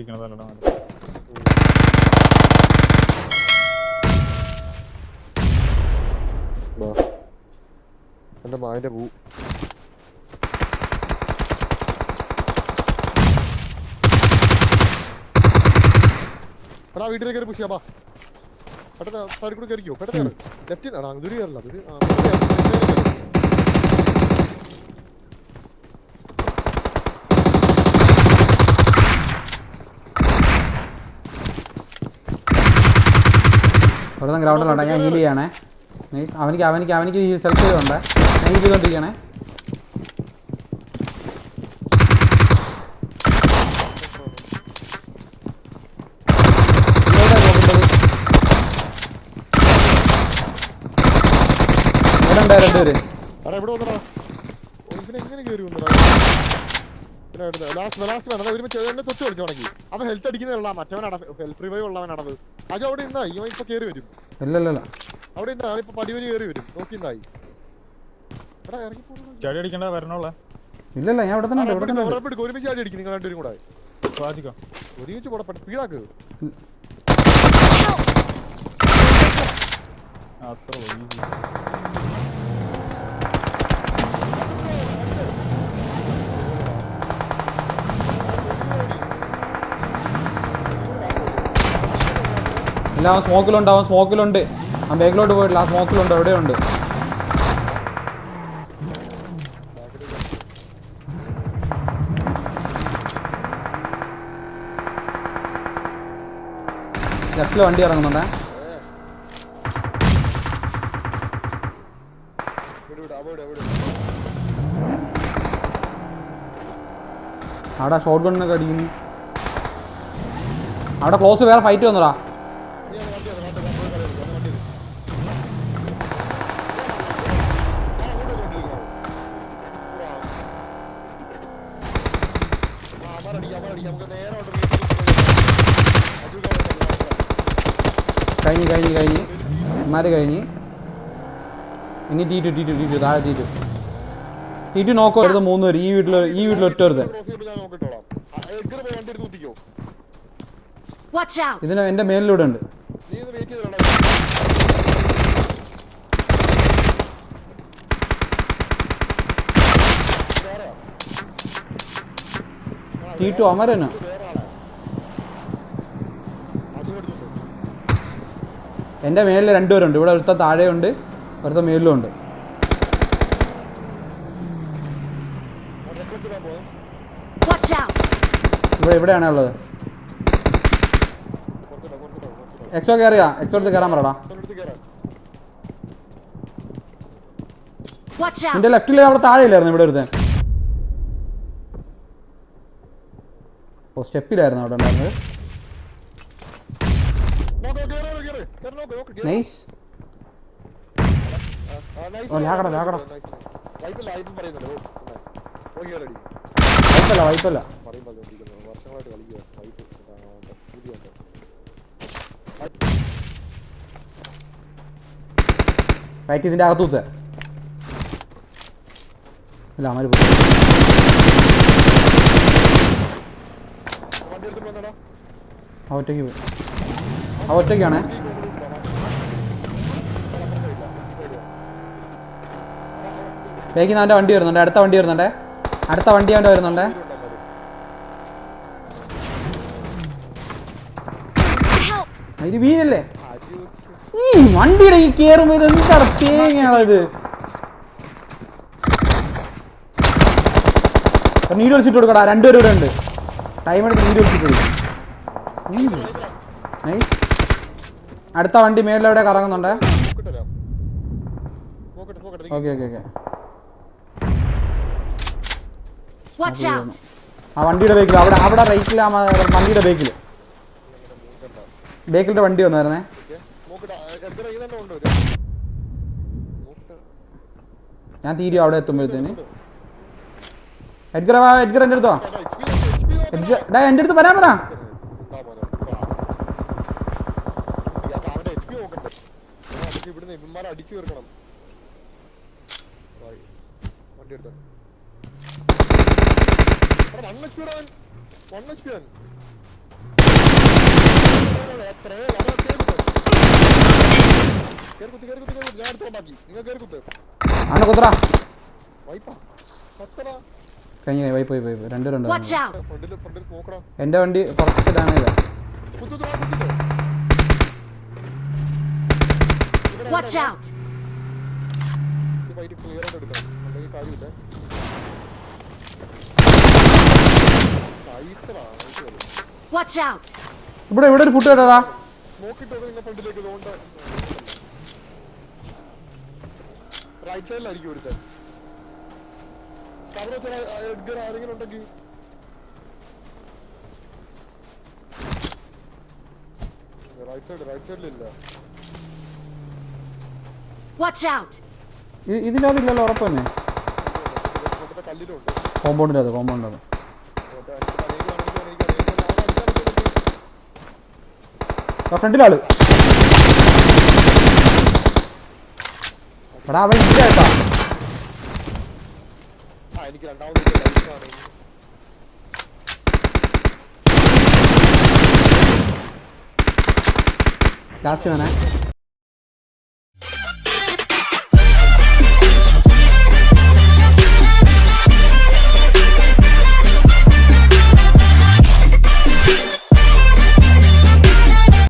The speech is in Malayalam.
എന്റെ മായന്റെ പൂ എടാ വീട്ടിലേക്ക് കയറി പുഷിയാ പെട്ടെന്ന് സൈഡിൽ കൂടെ കയറിക്കോ പെട്ടെന്ന് ലെഫ്റ്റ് ആടാ ദുരി കയറില്ല ദുരി അവിടെ ഗ്രൗണ്ടിലുണ്ടോ ഞാൻ ഹീൽ ചെയ്യണേ അവനിക്ക് സെൽഫ് ചെയ്തുണ്ട് ഞാൻ ഹീൽ ചെയ്തോണ്ടിരിക്കണേ രണ്ടുപേര് അവൻ ഹെൽത്ത് അടിക്കുന്നുള്ള മറ്റവനാണ് ഹെൽത്ത് റിവൈവ് ഉള്ളവനാണത് അത് അവിടെ നിന്നായി ഇവൻ ഇപ്പൊ കയറി വരും ഇല്ലല്ല അവിടെ നിന്നാ ഇപ്പൊ പടിവരി കയറി വരും നോക്കിന്നായി ഇല്ലല്ല ഞാൻ ഇവിടെ തന്നെ ഒരുമിച്ച് ചാടി അടിക്കും നിങ്ങൾ രണ്ടുപേരും കൂടെ ഒരുമിച്ച് പോടപ്പെട്ട സ്പീഡാക്ക് ഇല്ല അവൻ സ്മോക്കിലുണ്ട് അവൻ ബാക്കിലോട്ട് പോയിട്ടില്ല ആ സ്മോക്കിലുണ്ട് എവിടെയുണ്ട് ലെഫ്റ്റില് വണ്ടി ഇറങ്ങുന്നുണ്ടേ അവിടെ ഷോട്ട് ഗണ്ണൊക്കെ അടിക്കുന്നു അവിടെ ക്ലോസ് വേറെ ഫൈറ്റ് വന്നടാ കഴിഞ്ഞ് ഇമാര് കഴിഞ്ഞ് ഇനി T2 താഴെ T2 നോക്കോ എടുത്ത് 3 പേര് ഈ വീട്ടിൽ ഒറ്റ ഒരുത്ത് ഇതിന് എന്റെ മേലിലൂടെ ഉണ്ട് T2 അമരനാ എൻ്റെ മേലിൽ രണ്ടുപേരുണ്ട് ഇവിടെ ഒരുത്ത താഴെയുണ്ട് ഒരുത്ത മേലിലും ഉണ്ട് ഇവിടെയാണേ ഉള്ളത് എക്സോ കയറിയാ എക്സോ എടുത്ത് കയറാൻ പറടാ നിന്റെ ലെഫ്റ്റിൽ അവിടെ താഴെയില്ലായിരുന്നു ഇവിടെ ഒരുത്തൻ ഓ സ്റ്റെപ്പിലായിരുന്നു അവിടെ ഉണ്ടായിരുന്നത് നൈസ് വൈപ്പല്ല ഫൈറ്റ് ഇതിന്റെ അകത്തൂത്ത് അല്ല അമര് പോയി ഒറ്റയ്ക്ക് പോയി ഒറ്റയ്ക്കാണേ ബേക്കിൽ നിന്ന് അവൻ്റെ വണ്ടി വരുന്നുണ്ട് അടുത്ത വണ്ടി അവൻ്റെ വരുന്നുണ്ട് ഇത് വീഴല്ലേ ഈ വണ്ടിയുടെ ഈ കേറുമ്പോ ഇത് എന്താണ് തേങ്ങയാണത് നീര് വലിച്ചിട്ട് കൊടുക്കടാ രണ്ടുപേരും ഇവിടെ ഉണ്ട് ടൈം എടുത്ത് നീര് വലിച്ചിട്ട് കൊടുക്കും അടുത്ത വണ്ടി മേളിലെവിടെ കറങ്ങുന്നുണ്ട് ഓക്കെ ആ വണ്ടിയുടെ ബേക്കിൽ അവിടെ റൈറ്റിൽ വണ്ടിയുടെ ബേക്കിലെ വണ്ടി വന്നായിരുന്നേ ഞാൻ തീരും അവിടെ എത്തുമ്പോഴത്തേന് എഡ്ഗർ എൻ്റെ അടുത്തോ എൻ്റെ അടുത്ത് വരാൻ പറ അടിച്ചു തീർക്കണം വണ്ടി എടുത്ത കേറി കുത്ത് ഞാൻ എടുത്തോളം ബാക്കി നിങ്ങൾ കേറി കുത്ത് ആണ് കുത്തറാ വൈപ്പാ സത്തടാ കഴിഞ്ഞ വൈപ്പ് പോയി രണ്ട് Watch out! ഫ്രണ്ടിൽ സ്മോക്കടാ എൻ്റെ വണ്ടി കുറച്ച് ഡാമേജ് കുത്തു Watch out! ഫൈറ്റ് ക്ലിയർ ആയിട്ട് എടുക്കണം അല്ലെങ്കിൽ കാര്യമില്ല Watch out! ഇവിടെ ഒരു ഫുട്ട് കേട്ടോടാ സ്മോക്ക് ഇട്ടോ നിങ്ങൾ ഫ്രണ്ടിലേക്ക് ഇതുകൊണ്ട് റൈറ്റ് സൈഡിലായിരിക്കും ഒരുത്തൻ കവർ വെച്ചാൽ എഡ്ഗർ ആരെങ്കിലും ഉണ്ടെങ്കിൽ റൈറ്റ് സൈഡിലില്ല Watch out! ഇതിലതില്ലല്ലോ ഉറപ്പ് തന്നെ കല്ലിലുണ്ട് കോമ്പൗണ്ടിലത് ഫ്രണ്ടിലാള് എടാ അവൻ ഇല്ല കേട്ടാ എനിക്ക് രണ്ടാമത് ലാസ്റ്റ് വേണേ